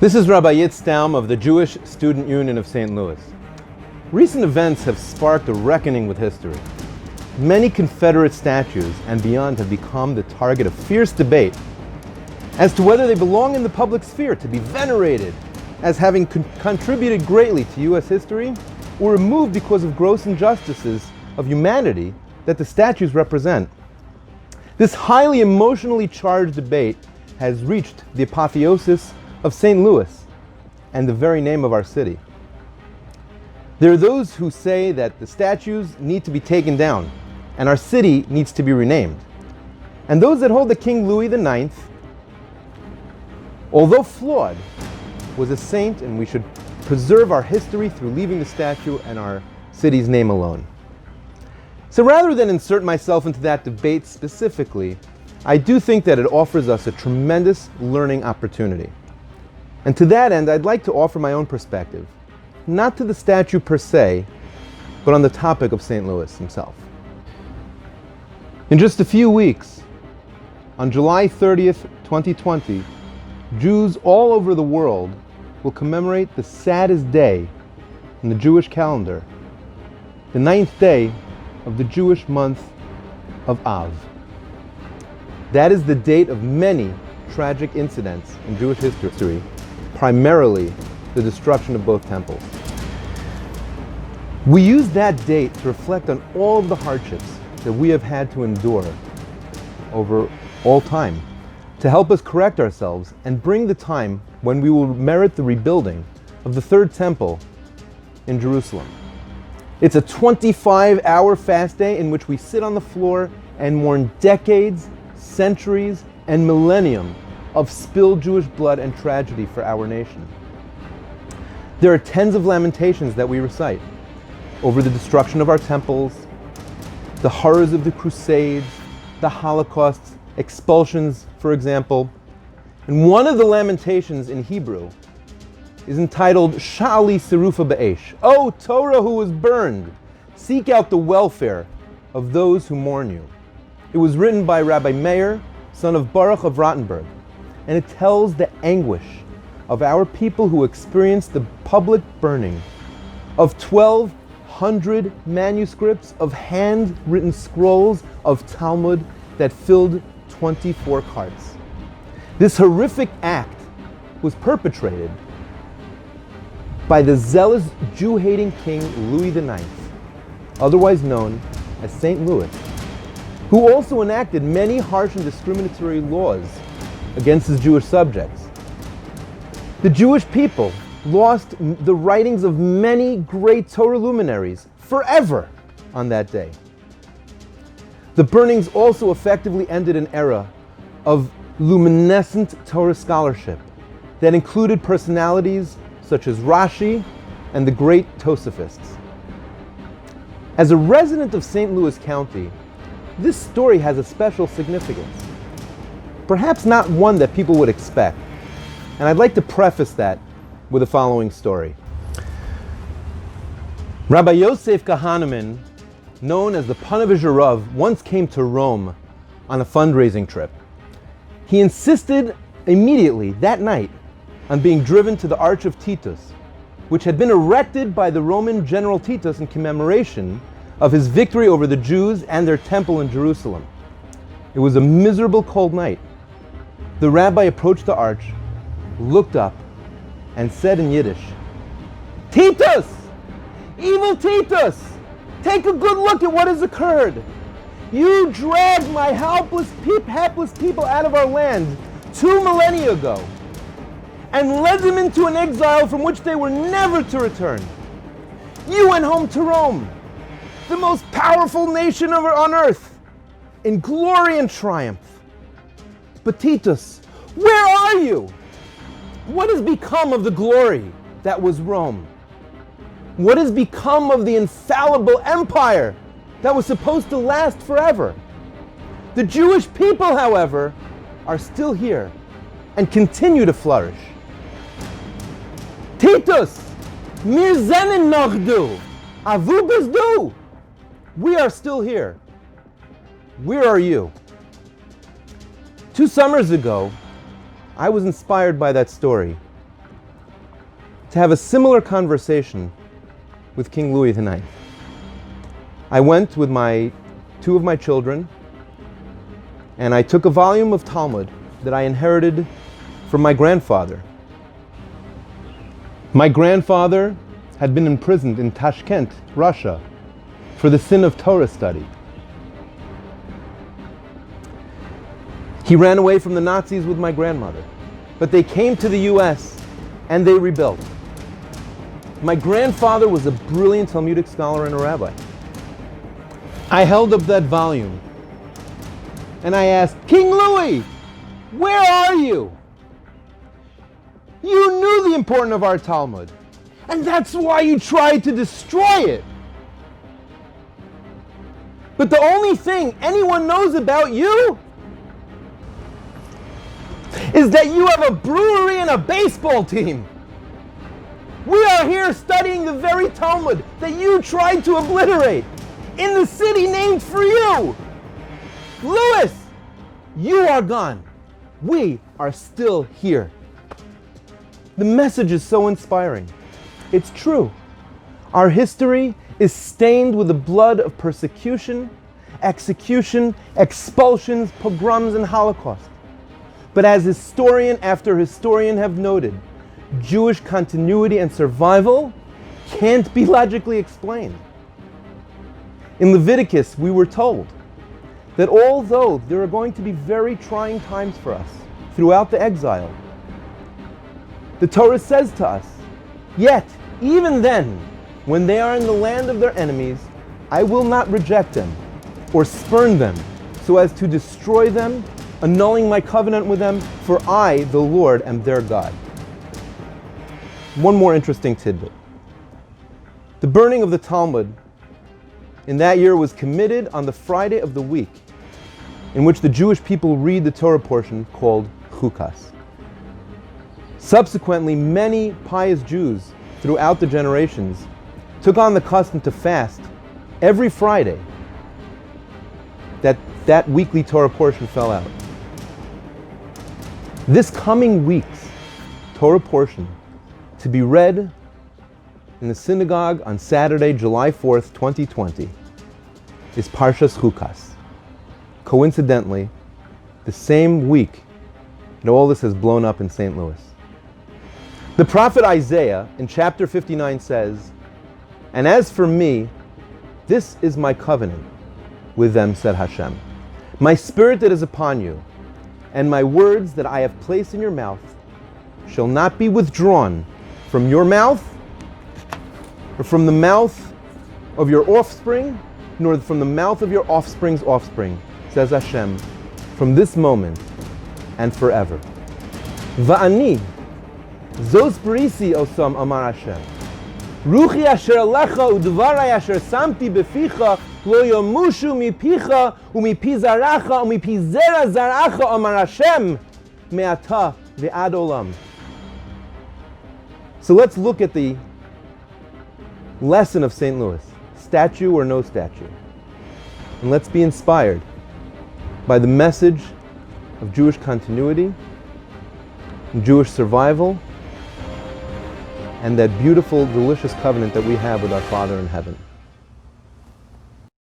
This is Rabbi Yitz Staum of the Jewish Student Union of St. Louis. Recent events have sparked a reckoning with history. Many Confederate statues and beyond have become the target of fierce debate as to whether they belong in the public sphere to be venerated as having contributed greatly to U.S. history, or removed because of gross injustices of humanity that the statues represent. This highly emotionally charged debate has reached the apotheosis of St. Louis and the very name of our city. There are those who say that the statues need to be taken down and our city needs to be renamed. And those that hold that King Louis IX, although flawed, was a saint, and we should preserve our history through leaving the statue and our city's name alone. So rather than insert myself into that debate specifically, I do think that it offers us a tremendous learning opportunity. And to that end, I'd like to offer my own perspective, not to the statue per se, but on the topic of St. Louis himself. In just a few weeks, on July 30th, 2020, Jews all over the world will commemorate the saddest day in the Jewish calendar, the 9th day of the Jewish month of Av. That is the date of many tragic incidents in Jewish history, primarily the destruction of both temples. We use that date to reflect on all of the hardships that we have had to endure over all time, to help us correct ourselves and bring the time when we will merit the rebuilding of the third temple in Jerusalem. It's a 25-hour fast day in which we sit on the floor and mourn decades, centuries, and millennium of spilled Jewish blood and tragedy for our nation. There are tens of lamentations that we recite over the destruction of our temples, the horrors of the Crusades, the Holocausts, expulsions, for example. And one of the lamentations in Hebrew is entitled Sha'ali Sirufa Ba'esh. O Torah who was burned, seek out the welfare of those who mourn you. It was written by Rabbi Meir, son of Baruch of Rottenburg, and it tells the anguish of our people who experienced the public burning of 1,200 manuscripts of handwritten scrolls of Talmud that filled 24 carts. This horrific act was perpetrated by the zealous Jew-hating King Louis IX, otherwise known as St. Louis, who also enacted many harsh and discriminatory laws against his Jewish subjects. The Jewish people lost the writings of many great Torah luminaries forever on that day. The burnings also effectively ended an era of luminescent Torah scholarship that included personalities such as Rashi and the great Tosafists. As a resident of St. Louis County, this story has a special significance. Perhaps not one that people would expect. And I'd like to preface that with the following story. Rabbi Yosef Kahaneman, known as the Panovizher Rav, once came to Rome on a fundraising trip. He insisted immediately that night on being driven to the Arch of Titus, which had been erected by the Roman general Titus in commemoration of his victory over the Jews and their temple in Jerusalem. It was a miserable cold night. The rabbi approached the arch, looked up, and said in Yiddish, "Titus! Evil Titus! Take a good look at what has occurred. You dragged my hapless people out of our land 2 millennia ago and led them into an exile from which they were never to return. You went home to Rome, the most powerful nation on earth, in glory and triumph. But Titus, where are you? What has become of the glory that was Rome? What has become of the infallible empire that was supposed to last forever? The Jewish people, however, are still here and continue to flourish. Titus, mir zenen noch du, avu bist du. We are still here. Where are you?" 2 summers ago, I was inspired by that story to have a similar conversation with King Louis IX. I went with two of my children, and I took a volume of Talmud that I inherited from my grandfather. My grandfather had been imprisoned in Tashkent, Russia, for the sin of Torah study. He ran away from the Nazis with my grandmother, but they came to the US and they rebuilt. My grandfather was a brilliant Talmudic scholar and a rabbi. I held up that volume and I asked, King Louis, where are you? You knew the importance of our Talmud, and that's why you tried to destroy it. But the only thing anyone knows about you is that you have a brewery and a baseball team. We are here studying the very Talmud that you tried to obliterate in the city named for you. Louis, you are gone. We are still here. The message is so inspiring. It's true. Our history is stained with the blood of persecution, execution, expulsions, pogroms, and Holocaust. But as historian after historian have noted, Jewish continuity and survival can't be logically explained. In Leviticus, we were told that although there are going to be very trying times for us throughout the exile, the Torah says to us, yet, even then, when they are in the land of their enemies, I will not reject them or spurn them so as to destroy them, annulling my covenant with them, for I, the Lord, am their God. One more interesting tidbit. The burning of the Talmud in that year was committed on the Friday of the week, in which the Jewish people read the Torah portion called Chukas. Subsequently, many pious Jews throughout the generations took on the custom to fast every Friday that weekly Torah portion fell out. This coming week's Torah portion to be read in the synagogue on Saturday, July 4th, 2020, is Parshas Chukas. Coincidentally, the same week that all this has blown up in St. Louis. The prophet Isaiah in chapter 59 says, "And as for me, this is my covenant with them, said Hashem. My spirit that is upon you, and my words that I have placed in your mouth, shall not be withdrawn from your mouth, or from the mouth of your offspring, nor from the mouth of your offspring's offspring, says Hashem, from this moment and forever. Va'ani, zos brisi osam amar Hashem. Ruchi asher alecha udvarai asher samti beficha lo yomushu mipicha umipi zaracha umipi zera zaracha amar Hashem me'ata ve'ad olam." So let's look at the lesson of St. Louis, statue or no statue. And let's be inspired by the message of Jewish continuity, Jewish survival, and that beautiful, delicious covenant that we have with our Father in heaven.